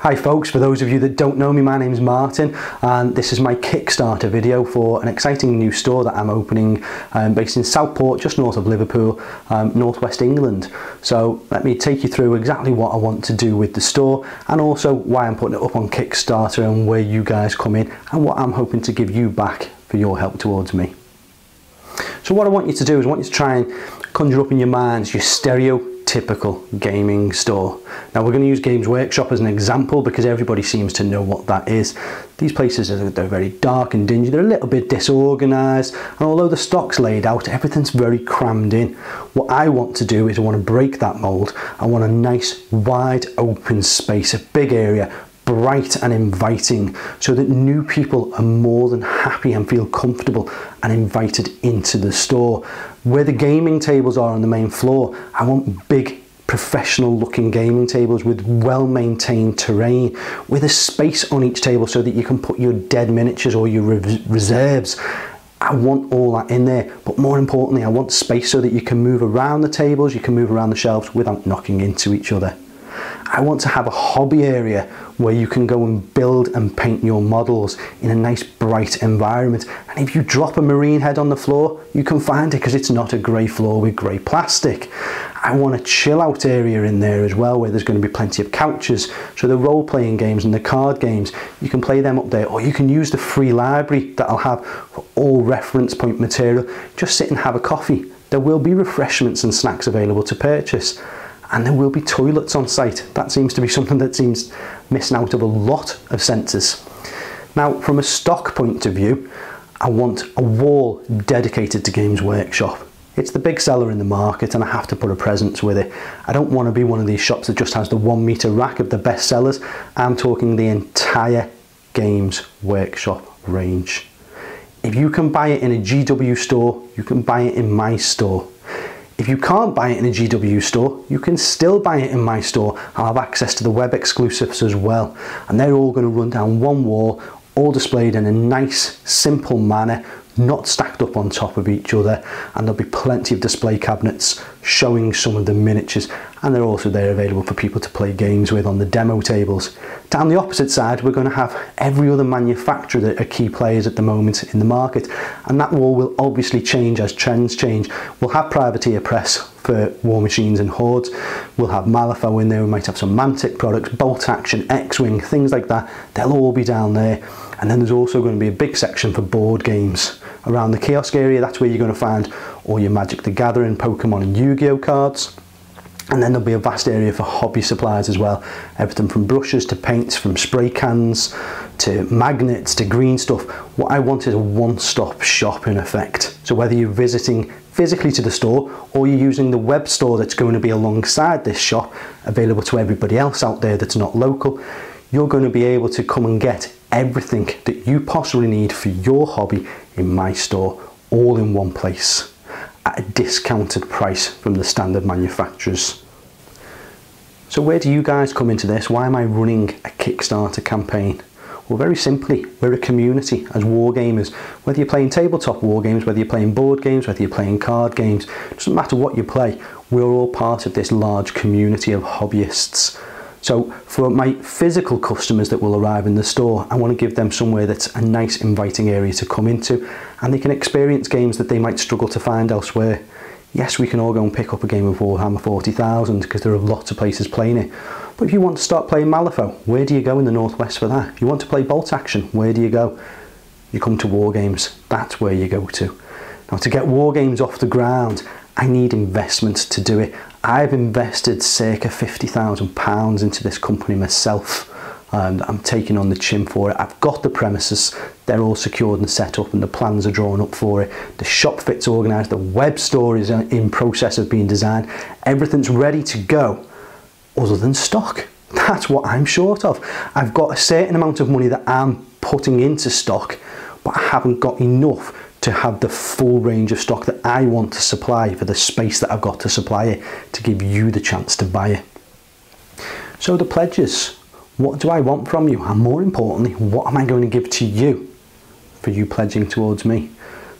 Hi folks, for those of you that don't know me, my name's Martin and this is my Kickstarter video for an exciting new store that I'm opening based in Southport, just north of Liverpool, northwest England. So let me take you through exactly what I want to do with the store and also why I'm putting it up on Kickstarter and where you guys come in and what I'm hoping to give you back for your help towards me. So what I want you to do is I want you to try and conjure up in your minds your stereotypical gaming store. Now we're going to use Games Workshop as an example because everybody seems to know what that is. These places they're very dark and dingy, they're a little bit disorganised, and although the stock's laid out, everything's very crammed in. What I want to do is I want to break that mould. I want a nice wide open space, a big area, bright and inviting, so that new people are more than happy and feel comfortable and invited into the store. Where the gaming tables are on the main floor, I want big professional looking gaming tables with well maintained terrain, with a space on each table so that you can put your dead miniatures or your reserves. I want all that in there, but more importantly I want space so that you can move around the tables, you can move around the shelves without knocking into each other. I want to have a hobby area where you can go and build and paint your models in a nice bright environment, and if you drop a marine head on the floor you can find it because it's not a grey floor with grey plastic. I want a chill out area in there as well where there's going to be plenty of couches, so the role-playing games and the card games, you can play them up there, or you can use the free library that I'll have for all reference point material. Just sit and have a coffee. There will be refreshments and snacks available to purchase. And there will be toilets on site. That seems to be something that seems missing out of a lot of centres. Now, from a stock point of view, I want a wall dedicated to Games Workshop. It's the big seller in the market and I have to put a presence with it. I don't want to be one of these shops that just has the 1 metre rack of the best sellers. I'm talking the entire Games Workshop range. If you can buy it in a GW store, you can buy it in my store. If you can't buy it in a GW store, you can still buy it in my store. I'll have access to the web exclusives as well. And they're all going to run down one wall, all displayed in a nice, simple manner, not stacked up on top of each other. And there'll be plenty of display cabinets showing some of the miniatures. And they're also there available for people to play games with on the demo tables. Down the opposite side, we're going to have every other manufacturer that are key players at the moment in the market. And that wall will obviously change as trends change. We'll have privateer press for War Machines and Hordes. We'll have Malifaux in there. We might have some Mantic products, Bolt Action, X-Wing, things like that. They'll all be down there. And then there's also going to be a big section for board games. Around the kiosk area, that's where you're going to find all your Magic the Gathering, Pokemon and Yu-Gi-Oh cards. And then there'll be a vast area for hobby supplies as well. Everything from brushes to paints, from spray cans to magnets to green stuff. What I want is a one-stop shop in effect. So whether you're visiting physically to the store or you're using the web store that's going to be alongside this shop, available to everybody else out there that's not local, you're going to be able to come and get everything that you possibly need for your hobby in my store, all in one place, at a discounted price from the standard manufacturers. So where do you guys come into this? Why am I running a Kickstarter campaign? Well, very simply, we're a community as wargamers. Whether you're playing tabletop wargames, whether you're playing board games, whether you're playing card games, it doesn't matter what you play, we're all part of this large community of hobbyists. So for my physical customers that will arrive in the store, I want to give them somewhere that's a nice inviting area to come into and they can experience games that they might struggle to find elsewhere. Yes, we can all go and pick up a game of Warhammer 40,000 because there are lots of places playing it. But if you want to start playing Malifaux, where do you go in the Northwest for that? If you want to play Bolt Action, where do you go? You come to WarGames. That's where you go to. Now, to get WarGames off the ground, I need investment to do it. I've invested circa £50,000 into this company myself. I'm taking on the chin for it. I've got the premises, they're all secured and set up and the plans are drawn up for it. The shop fit's organised, the web store is in process of being designed. Everything's ready to go, other than stock. That's what I'm short of. I've got a certain amount of money that I'm putting into stock, but I haven't got enough to have the full range of stock that I want to supply for the space that I've got to supply it, to give you the chance to buy it. So the pledges, what do I want from you? And more importantly, what am I going to give to you for you pledging towards me?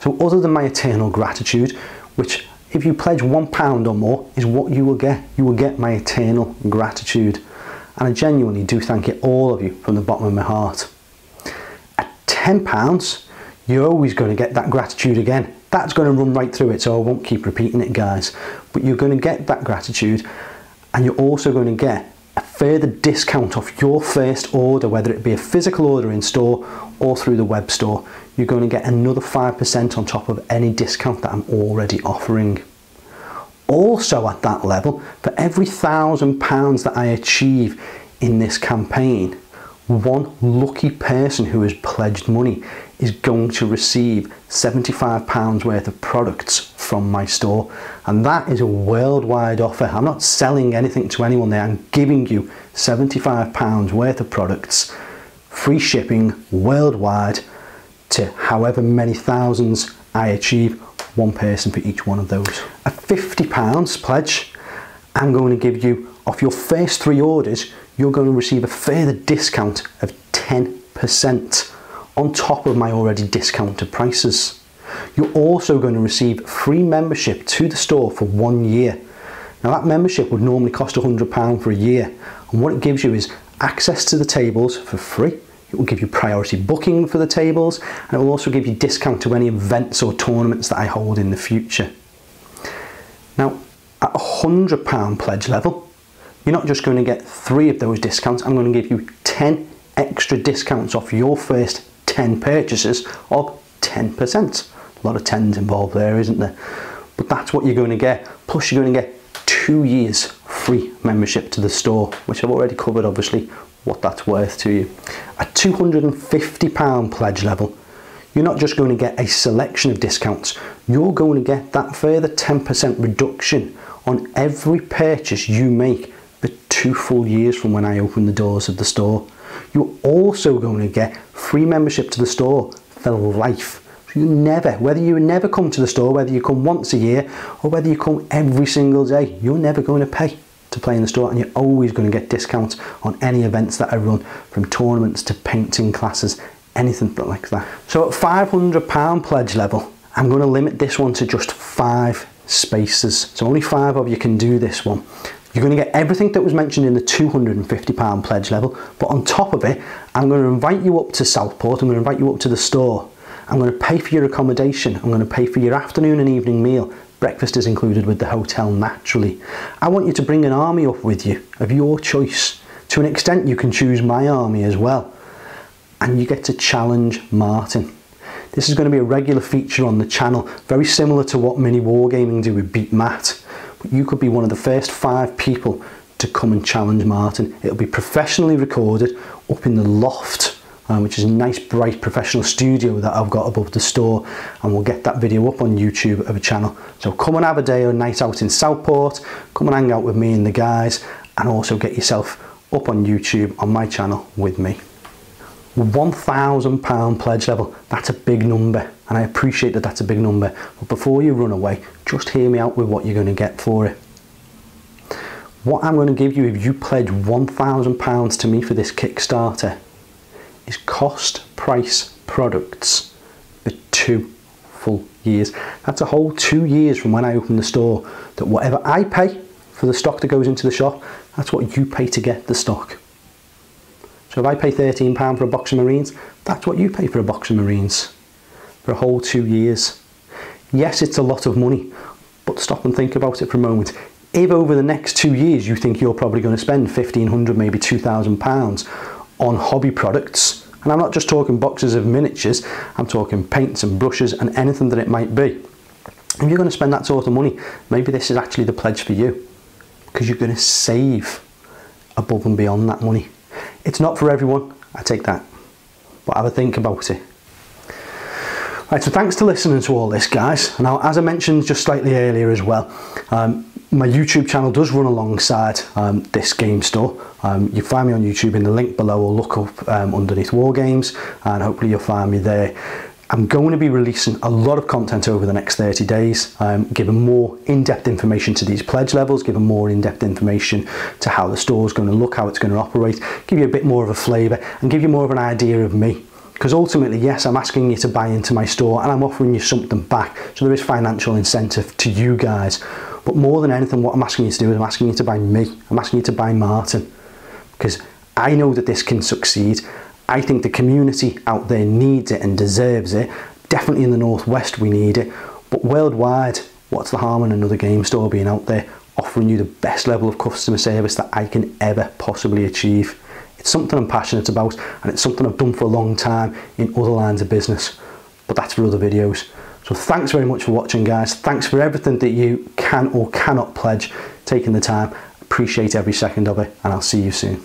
So other than my eternal gratitude, which if you pledge £1 or more is what you will get my eternal gratitude. and I genuinely do thank it, all of you, from the bottom of my heart. At £10, you're always going to get that gratitude again. That's going to run right through it, so I won't keep repeating it, guys. But you're going to get that gratitude, and you're also going to get a further discount off your first order, whether it be a physical order in store or through the web store. You're going to get another 5% on top of any discount that I'm already offering. Also at that level, for every £1,000 that I achieve in this campaign, one lucky person who has pledged money is going to receive £75 worth of products from my store, and that is a worldwide offer. I'm not selling anything to anyone there. I'm giving you £75 worth of products, free shipping worldwide, to however many thousands I achieve, one person for each one of those. At £50 pledge, I'm going to give you, off your first 3 orders, you're going to receive a further discount of 10% on top of my already discounted prices. You're also going to receive free membership to the store for 1 year. Now that membership would normally cost £100 for a year, and what it gives you is access to the tables for free. It will give you priority booking for the tables, and it will also give you discount to any events or tournaments that I hold in the future. Now at £100 pledge level, you're not just going to get 3 of those discounts. I'm going to give you 10 extra discounts off your first 10 purchases of 10%. A lot of 10s involved there, isn't there? But that's what you're going to get. Plus you're going to get 2 years free membership to the store, which I've already covered, obviously, what that's worth to you. At £250 pledge level, you're not just going to get a selection of discounts, you're going to get that further 10% reduction on every purchase you make for 2 full years from when I open the doors of the store. You're also going to get free membership to the store for life. So you never, whether you never come to the store, whether you come once a year or whether you come every single day, you're never going to pay to play in the store, and you're always going to get discounts on any events that I run, from tournaments to painting classes, anything like that. So at £500 pledge level, I'm going to limit this one to just 5 spaces. So only 5 of you can do this one. You're going to get everything that was mentioned in the £250 pledge level, but on top of it, I'm going to invite you up to Southport, I'm going to invite you up to the store, I'm going to pay for your accommodation, I'm going to pay for your afternoon and evening meal. Breakfast is included with the hotel naturally. I want you to bring an army up with you of your choice. To an extent you can choose my army as well. And you get to challenge Martin. This is going to be a regular feature on the channel, very similar to what Mini Wargaming do with Beat Matt. But you could be one of the first 5 people to come and challenge Martin. It'll be professionally recorded up in the loft, which is a nice bright professional studio that I've got above the store, and we'll get that video up on YouTube of a channel. So come and have a day or night out in Southport, come and hang out with me and the guys, and also get yourself up on YouTube on my channel with me. £1,000 pledge level, that's a big number, and I appreciate that that's a big number, but before you run away, just hear me out with what you're going to get for it. What I'm going to give you if you pledge £1,000 to me for this Kickstarter is cost price products for 2 full years. That's a whole 2 years from when I open the store, that whatever I pay for the stock that goes into the shop, that's what you pay to get the stock. So if I pay £13 for a box of Marines, that's what you pay for a box of Marines for a whole 2 years. Yes, it's a lot of money, but stop and think about it for a moment. If over the next 2 years you think you're probably going to spend £1,500, maybe £2,000 on hobby products, and I'm not just talking boxes of miniatures, I'm talking paints and brushes and anything that it might be. If you're going to spend that sort of money, maybe this is actually the pledge for you, because you're going to save above and beyond that money. It's not for everyone, I take that, but have a think about it. Right, so thanks to listening to all this, guys. Now, as I mentioned just slightly earlier as well, my YouTube channel does run alongside this game store. You find me on YouTube in the link below, or look up underneath WarGames, and hopefully you'll find me there. I'm going to be releasing a lot of content over the next 30 days, giving more in-depth information to these pledge levels, giving more in-depth information to how the store is going to look, how it's going to operate, give you a bit more of a flavour and give you more of an idea of me. Because ultimately, yes, I'm asking you to buy into my store and I'm offering you something back, so there is financial incentive to you guys. But more than anything, what I'm asking you to do is I'm asking you to buy me, I'm asking you to buy Martin. because I know that this can succeed. I think the community out there needs it and deserves it. Definitely in the Northwest we need it, but worldwide, what's the harm in another game store being out there offering you the best level of customer service that I can ever possibly achieve? It's something I'm passionate about, and it's something I've done for a long time in other lines of business, but that's for other videos. So thanks very much for watching, guys. Thanks for everything that you can or cannot pledge, taking the time. Appreciate every second of it, and I'll see you soon.